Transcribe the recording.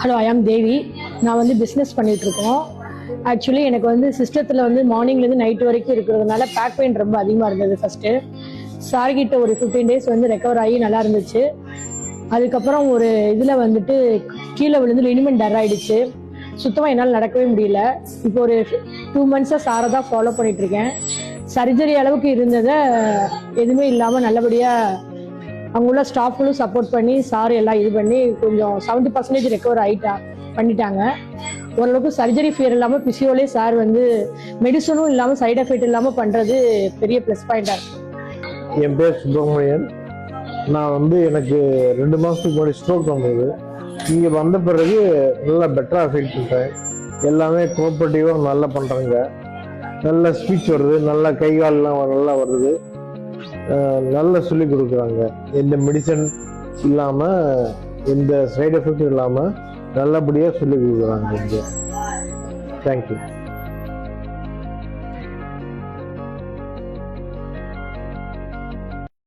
Hello, ஐ ஆம் தேவி. நான் வந்து பிஸ்னஸ் பண்ணிகிட்ருக்கோம். ஆக்சுவலி எனக்கு வந்து சிஸ்டத்தில் வந்து மார்னிங்லேருந்து நைட்டு வரைக்கும் இருக்கிறதுனால பேக் பெயின் ரொம்ப அதிகமாக இருந்தது. ஃபஸ்ட்டு சார்கிட்ட ஒரு 15 days வந்து ரெக்கவர் ஆகி நல்லா இருந்துச்சு. அதுக்கப்புறம் ஒரு இதில் வந்துட்டு கீழே விழுந்து லினிமெண்ட் டர் ஆகிடுச்சு. சுத்தமாக என்னால் நடக்கவே முடியல. இப்போ ஒரு 2 months சாரை தான் ஃபாலோ பண்ணிகிட்ருக்கேன். சர்ஜரி அளவுக்கு இருந்ததை எதுவுமே இல்லாமல் நல்லபடியாக அவங்க உள்ள ஸ்டாஃப்களும் சப்போர்ட் பண்ணி சார் எல்லாம் இது பண்ணி கொஞ்சம் 70% ரெக்கவர் பண்ணிட்டாங்க. ஓரளவுக்கு சர்ஜரி ஃபியர் இல்லாமல் பிசியோலே சார் வந்து மெடிசனும் இல்லாமல் சைட் எஃபெக்ட் இல்லாமல் பண்ணுறது பெரிய ப்ளஸ் பாயிண்டாக இருக்குது. என் பேர் சுப்பிரமணியன். நான் வந்து எனக்கு 2 மாதத்துக்கு முன்னாடி ஸ்ட்ரோக் வந்தது. இங்கே வந்த பிறகு நல்லா பெட்டராக ஃபீல் பண்ணுறேன். எல்லாமே கோஆப்ரேட்டிவாக நல்லா பண்ணுறாங்க. நல்ல ஸ்பீச் வருது, நல்ல கை கால்லாம் நல்லா வருது, நல்லா சொல்லி கொடுக்குறாங்க. எந்த மெடிசன் இல்லாமல் எந்த சைடு எஃபெக்டும் இல்லாமல் நல்லபடியாக சொல்லி கொடுக்குறாங்க இங்கே. தேங்க்யூ.